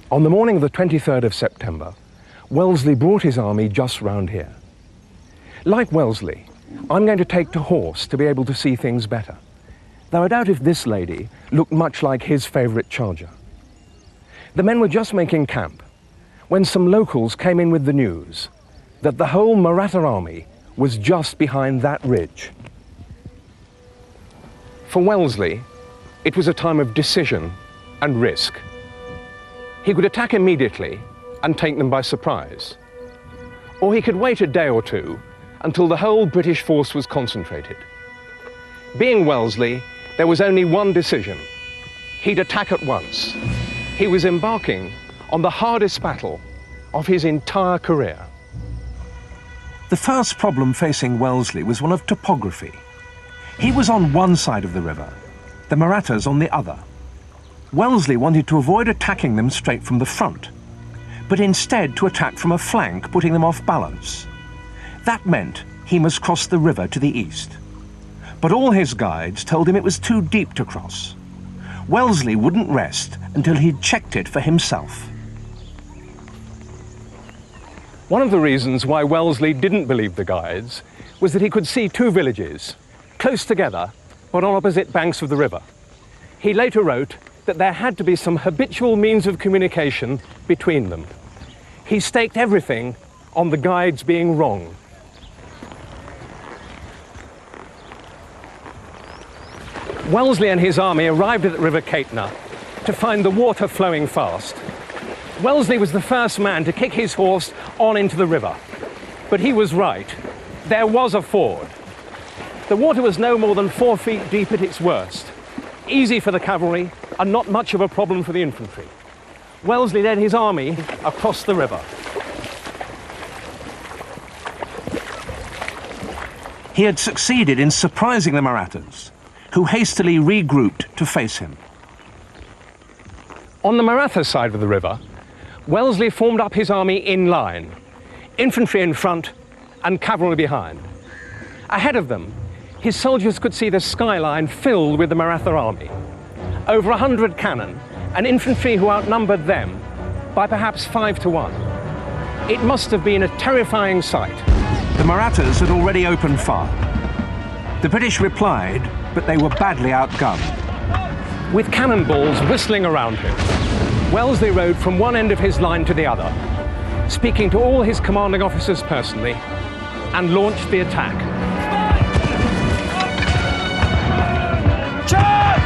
On the morning of the 23rd of September, Wellesley brought his army just round here. Like Wellesley, I'm going to take to horse to be able to see things better, though I doubt if this lady looked much like his favourite charger. The men were just making camp when some locals came in with the news that the whole Maratha army was just behind that ridge. For Wellesley, it was a time of decision and risk. He could attack immediately and take them by surprise, or he could wait a day or two until the whole British force was concentrated. Being Wellesley, there was only one decision. He'd attack at once. He was embarking on the hardest battle of his entire career. The first problem facing Wellesley was one of topography. He was on one side of the river, the Marathas on the other. Wellesley wanted to avoid attacking them straight from the front, but instead to attack from a flank, putting them off balance. That meant he must cross the river to the east. But all his guides told him it was too deep to cross. Wellesley wouldn't rest until he'd checked it for himself. One of the reasons why Wellesley didn't believe the guides was that he could see two villages, close together, but on opposite banks of the river. He later wrote that there had to be some habitual means of communication between them. He staked everything on the guides being wrong. Wellesley and his army arrived at the River Caitna to find the water flowing fast. Wellesley was the first man to kick his horse on into the river. But he was right. There was a ford. The water was no more than 4 feet deep at its worst. Easy for the cavalry and not much of a problem for the infantry. Wellesley led his army across the river. He had succeeded in surprising the Marathas, who hastily regrouped to face him. On the Maratha side of the river, Wellesley formed up his army in line, infantry in front and cavalry behind. Ahead of them, his soldiers could see the skyline filled with the Maratha army. Over 100 cannon and infantry who outnumbered them by perhaps 5 to 1. It must have been a terrifying sight. The Marathas had already opened fire. The British replied, but they were badly outgunned. With cannonballs whistling around him, Wellesley rode from one end of his line to the other, speaking to all his commanding officers personally, and launched the attack. Charge!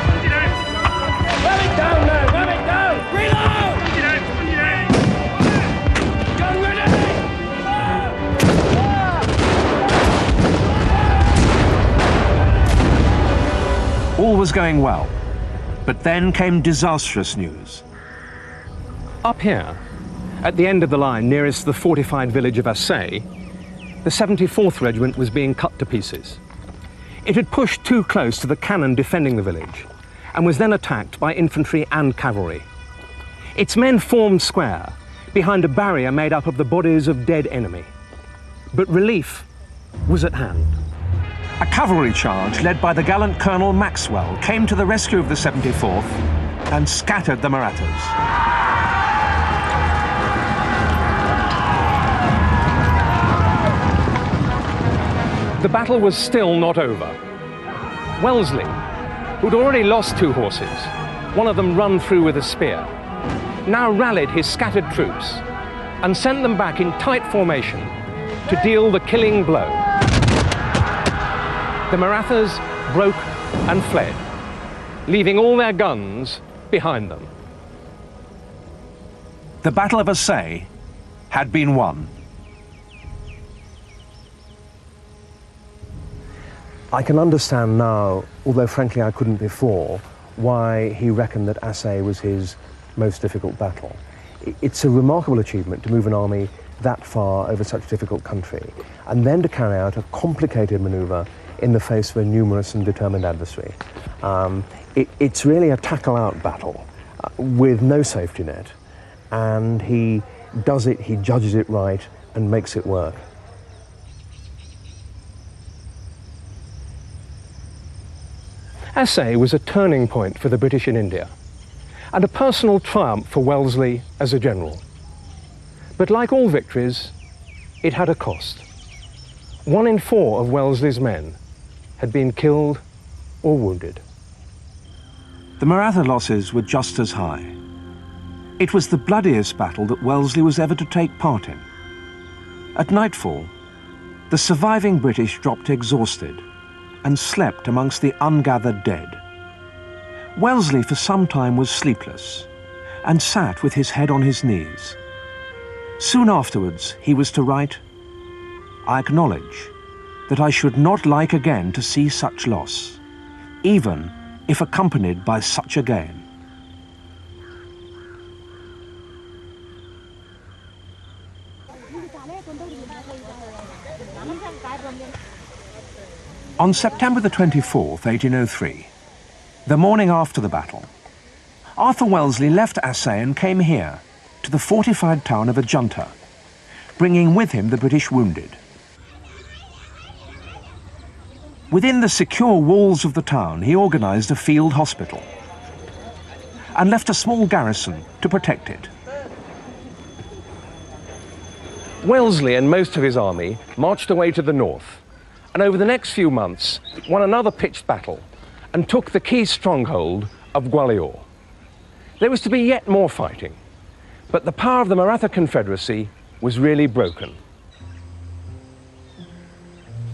Ram it down now! Ram it down! Reload! Gun ready! All was going well, but then came disastrous news. Up here, at the end of the line nearest the fortified village of Assay, the 74th Regiment was being cut to pieces. It had pushed too close to the cannon defending the village and was then attacked by infantry and cavalry. Its men formed square behind a barrier made up of the bodies of dead enemy. But relief was at hand. A cavalry charge led by the gallant Colonel Maxwell came to the rescue of the 74th and scattered the Marathas. The battle was still not over. Wellesley, who'd already lost 2 horses, one of them run through with a spear, now rallied his scattered troops and sent them back in tight formation to deal the killing blow. The Marathas broke and fled, leaving all their guns behind them. The Battle of Assay had been won. I can understand now, although frankly I couldn't before, why he reckoned that Assay was his most difficult battle. It's a remarkable achievement to move an army that far over such difficult country, and then to carry out a complicated manoeuvre in the face of a numerous and determined adversary. It's really a tackle-out battle with no safety net, and he does it, he judges it right, and makes it work. Assay was a turning point for the British in India. and a personal triumph for Wellesley as a general. But like all victories, it had a cost. 1 in 4 of Wellesley's men had been killed or wounded. The Maratha losses were just as high. It was the bloodiest battle that Wellesley was ever to take part in. At nightfall, the surviving British dropped exhausted and slept amongst the ungathered dead. Wellesley for some time was sleepless and sat with his head on his knees. Soon afterwards, he was to write, "I acknowledge that I should not like again to see such loss, even if accompanied by such a gain." On September the 24th, 1803, the morning after the battle, Arthur Wellesley left Assaye and came here, to the fortified town of Ajunta, bringing with him the British wounded. Within the secure walls of the town, he organised a field hospital and left a small garrison to protect it. Wellesley and most of his army marched away to the north, and over the next few months won another pitched battle and took the key stronghold of Gwalior. There was to be yet more fighting, but the power of the Maratha Confederacy was really broken.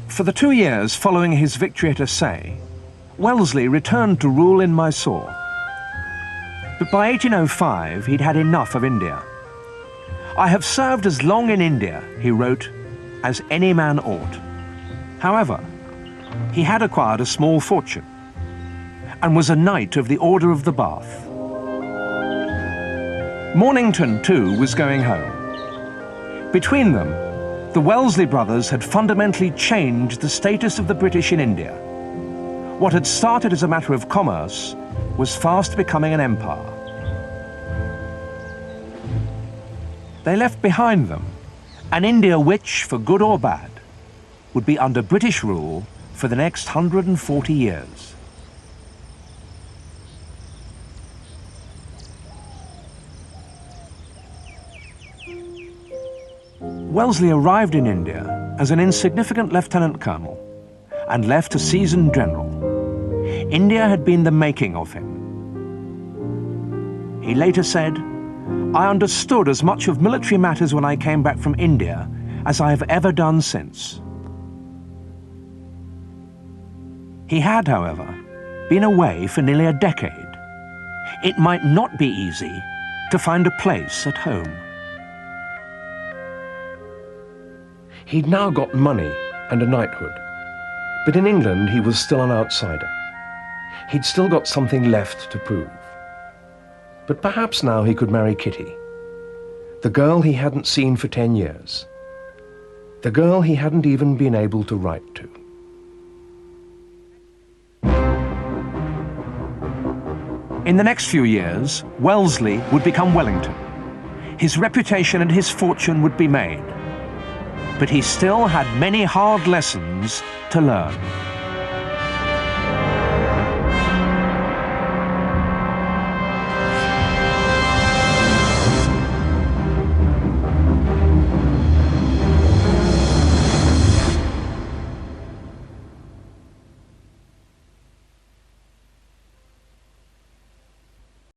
For the 2 years following his victory at Assaye, Wellesley returned to rule in Mysore. But by 1805, he'd had enough of India. "I have served as long in India," he wrote, "as any man ought." However, he had acquired a small fortune and was a Knight of the Order of the Bath. Mornington, too, was going home. Between them, the Wellesley brothers had fundamentally changed the status of the British in India. What had started as a matter of commerce was fast becoming an empire. They left behind them an India which, for good or bad, would be under British rule for the next 140 years. Wellesley arrived in India as an insignificant lieutenant colonel and left a seasoned general. India had been the making of him. He later said, "I understood as much of military matters when I came back from India as I have ever done since." He had, however, been away for nearly a decade. It might not be easy to find a place at home. He'd now got money and a knighthood, but in England he was still an outsider. He'd still got something left to prove. But perhaps now he could marry Kitty, the girl he hadn't seen for 10 years, the girl he hadn't even been able to write to. In the next few years, Wellesley would become Wellington. His reputation and his fortune would be made. But he still had many hard lessons to learn.